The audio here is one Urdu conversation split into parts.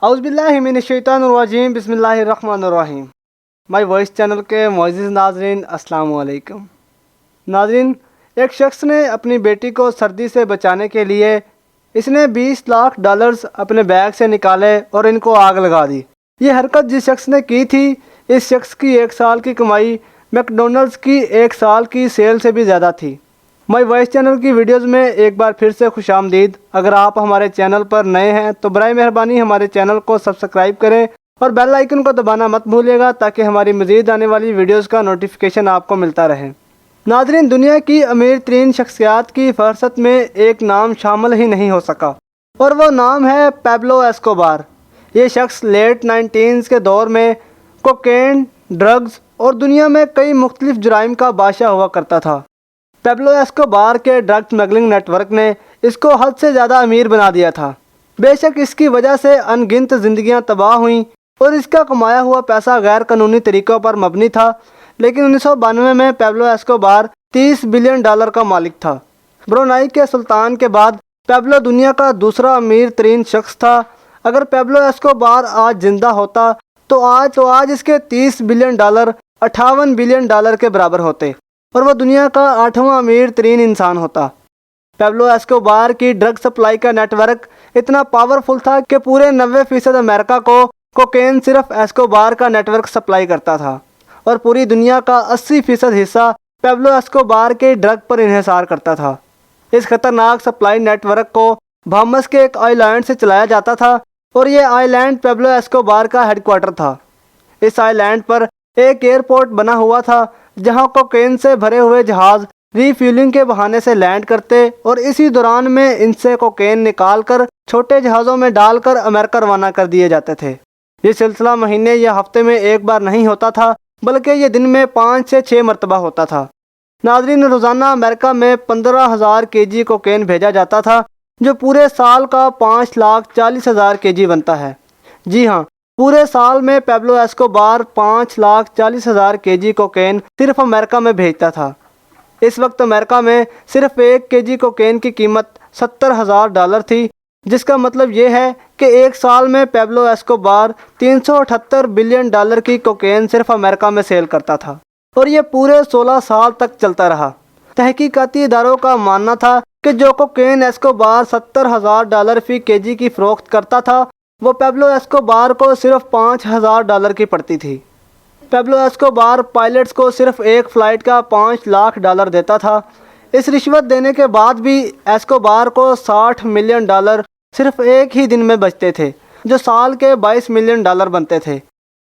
اعوذ باللہ من الشیطان الرجیم بسم اللہ الرحمن الرحیم۔ مائی وائس چینل کے معزز ناظرین السلام علیکم۔ ناظرین، ایک شخص نے اپنی بیٹی کو سردی سے بچانے کے لیے اس نے $20 لاکھ اپنے بیگ سے نکالے اور ان کو آگ لگا دی۔ یہ حرکت جس شخص نے کی تھی، اس شخص کی 1 سال کی کمائی میک ڈونلڈز کی 1 سال کی سیل سے بھی زیادہ تھی۔ مائی وائس چینل کی ویڈیوز میں ایک بار پھر سے خوش آمدید۔ اگر آپ ہمارے چینل پر نئے ہیں تو برائے مہربانی ہمارے چینل کو سبسکرائب کریں اور بیل آئیکن کو دبانا مت بھولیے گا تاکہ ہماری مزید آنے والی ویڈیوز کا نوٹیفیکیشن آپ کو ملتا رہے۔ ناظرین، دنیا کی امیر ترین شخصیات کی فہرست میں ایک نام شامل ہی نہیں ہو سکا اور وہ نام ہے پیبلو ایسکوبار۔ یہ شخص لیٹ 19 کے دور میں کوکین، ڈرگز اور دنیا میں کئی مختلف جرائم کا بادشاہ ہوا کرتا تھا۔ پیبلو ایسکوبار کے ڈرگ سمگلنگ نیٹ ورک نے اس کو حد سے زیادہ امیر بنا دیا تھا۔ بے شک اس کی وجہ سے ان گنت زندگیاں تباہ ہوئیں اور اس کا کمایا ہوا پیسہ غیر قانونی طریقوں پر مبنی تھا، لیکن 1992 میں پیبلو ایسکوبار $30 بلین کا مالک تھا۔ برونائی کے سلطان کے بعد پیبلو دنیا کا دوسرا امیر ترین شخص تھا۔ اگر پیبلو ایسکوبار آج زندہ ہوتا تو آج اس کے $30 بلین $58 بلین کے برابر ہوتے اور وہ دنیا کا 8واں امیر ترین انسان ہوتا۔ پیبلو ایسکوبار کی ڈرگ سپلائی کا نیٹ ورک اتنا پاورفل تھا کہ پورے 90% امریکہ کو کوکین صرف ایسکوبار کا نیٹ ورک سپلائی کرتا تھا اور پوری دنیا کا 80% حصہ پیبلو ایسکوبار کے ڈرگ پر انحصار کرتا تھا۔ اس خطرناک سپلائی نیٹ ورک کو بہامس کے ایک آئی لینڈ سے چلایا جاتا تھا اور یہ آئی لینڈ پیبلو ایسکوبار کا ہیڈ کوارٹر تھا۔ اس آئی لینڈ پر ایک ایئرپورٹ بنا ہوا تھا جہاں کوکین سے بھرے ہوئے جہاز ری فیولنگ کے بہانے سے لینڈ کرتے اور اسی دوران میں ان سے کوکین نکال کر چھوٹے جہازوں میں ڈال کر امریکہ روانہ کر دیے جاتے تھے۔ یہ سلسلہ مہینے یا ہفتے میں ایک بار نہیں ہوتا تھا بلکہ یہ دن میں 5 سے 6 مرتبہ ہوتا تھا۔ ناظرین، روزانہ امریکہ میں 15,000 kg کوکین بھیجا جاتا تھا جو پورے سال کا 5,40,000 kg بنتا ہے۔ جی ہاں، پورے سال میں پیبلو ایسکوبار 5,40,000 kg کوکین صرف امریکہ میں بھیجتا تھا۔ اس وقت امریکہ میں صرف 1 kg کوکین کی قیمت $70,000 تھی، جس کا مطلب یہ ہے کہ ایک سال میں پیبلو ایسکوبار $378 بلین کی کوکین صرف امریکہ میں سیل کرتا تھا اور یہ پورے 16 سال تک چلتا رہا۔ تحقیقاتی اداروں کا ماننا تھا کہ جو کوکین ایسکوبار $70,000 فی kg کی فروخت کرتا تھا وہ پیبلو ایسکوبار کو صرف $5,000 کی پڑتی تھی۔ پیبلو ایسکوبار پائلٹس کو صرف ایک فلائٹ کا $5 لاکھ دیتا تھا۔ اس رشوت دینے کے بعد بھی ایسکوبار کو $60 ملین صرف ایک ہی دن میں بچتے تھے، جو سال کے $22 ملین بنتے تھے۔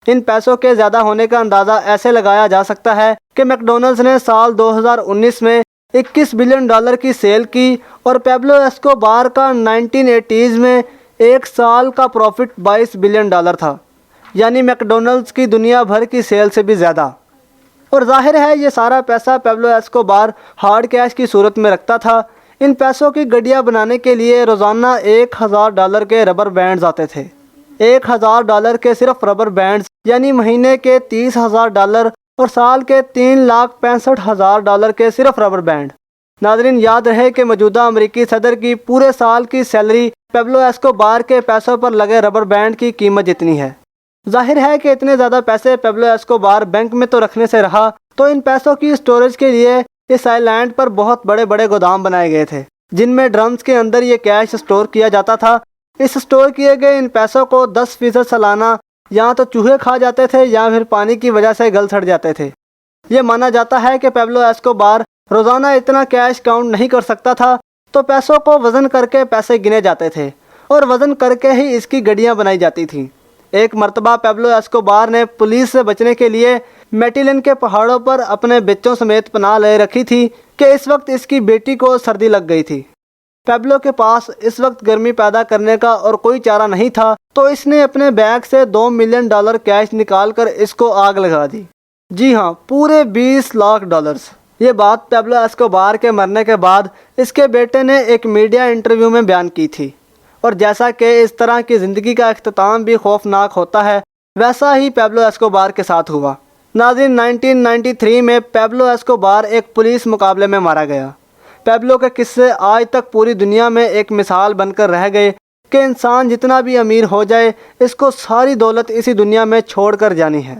ان پیسوں کے زیادہ ہونے کا اندازہ ایسے لگایا جا سکتا ہے کہ میک ڈونلڈز نے سال 2019 میں $21 بلین کی سیل کی اور پیبلو ایسکوبار کا 1980s میں ایک سال کا پروفٹ $22 بلین تھا، یعنی میک ڈونلڈز کی دنیا بھر کی سیل سے بھی زیادہ۔ اور ظاہر ہے یہ سارا پیسہ پیبلو ایسکوبار ہارڈ کیش کی صورت میں رکھتا تھا۔ ان پیسوں کی گڈیاں بنانے کے لیے روزانہ $1,000 کے ربر بینڈز آتے تھے۔ $1,000 کے صرف ربر بینڈز یعنی مہینے کے $30,000 اور سال کے $3,65,000 کے صرف ربر بینڈ۔ ناظرین، یاد رہے کہ موجودہ امریکی صدر کی پورے سال کی سیلری پیبلو ایسکوبار کے پیسوں پر لگے ربر بینڈ کی قیمت جتنی ہے۔ ظاہر ہے کہ اتنے زیادہ پیسے پیبلو ایسکوبار بینک میں تو رکھنے سے رہا تو ان پیسوں کی اسٹوریج کے لیے اس آئی لینڈ پر بہت بڑے بڑے گودام بنائے گئے تھے جن میں ڈرمز کے اندر یہ کیش اسٹور کیا جاتا تھا۔ اس اسٹور کیے گئے ان پیسوں کو 10% سالانہ یا تو چوہے کھا جاتے تھے یا پھر پانی کی وجہ سے گل سڑ جاتے تھے۔ یہ مانا جاتا ہے کہ پیبلو ایسکوبار روزانہ اتنا کیش کاؤنٹ نہیں کر سکتا تھا تو پیسوں کو وزن کر کے پیسے گنے جاتے تھے اور وزن کر کے ہی اس کی گڈیاں بنائی جاتی تھیں۔ ایک مرتبہ پیبلو ایسکوبار نے پولیس سے بچنے کے لیے میٹیلن کے پہاڑوں پر اپنے بچوں سمیت پناہ لے رکھی تھی کہ اس وقت اس کی بیٹی کو سردی لگ گئی تھی۔ پیبلو کے پاس اس وقت گرمی پیدا کرنے کا اور کوئی چارہ نہیں تھا تو اس نے اپنے بیگ سے $2 ملین کیش نکال کر اس کو آگ لگا دی۔ جی ہاں، پورے $20 لاکھ۔ یہ بات پیبلو ایسکوبار کے مرنے کے بعد اس کے بیٹے نے ایک میڈیا انٹرویو میں بیان کی تھی، اور جیسا کہ اس طرح کی زندگی کا اختتام بھی خوفناک ہوتا ہے ویسا ہی پیبلو ایسکوبار کے ساتھ ہوا۔ ناظرین، 1993 میں پیبلو ایسکوبار ایک پولیس مقابلے میں مارا گیا۔ پیبلو کے قصے آج تک پوری دنیا میں ایک مثال بن کر رہ گئے کہ انسان جتنا بھی امیر ہو جائے اس کو ساری دولت اسی دنیا میں چھوڑ کر جانی ہے۔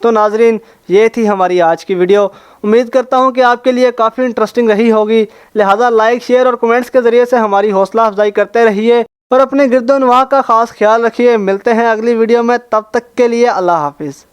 تو ناظرین، یہ تھی ہماری آج کی ویڈیو۔ امید کرتا ہوں کہ آپ کے لیے کافی انٹرسٹنگ رہی ہوگی، لہٰذا لائک، شیئر اور کمنٹس کے ذریعے سے ہماری حوصلہ افزائی کرتے رہیے اور اپنے گرد و نواح کا خاص خیال رکھیے۔ ملتے ہیں اگلی ویڈیو میں، تب تک کے لیے اللہ حافظ۔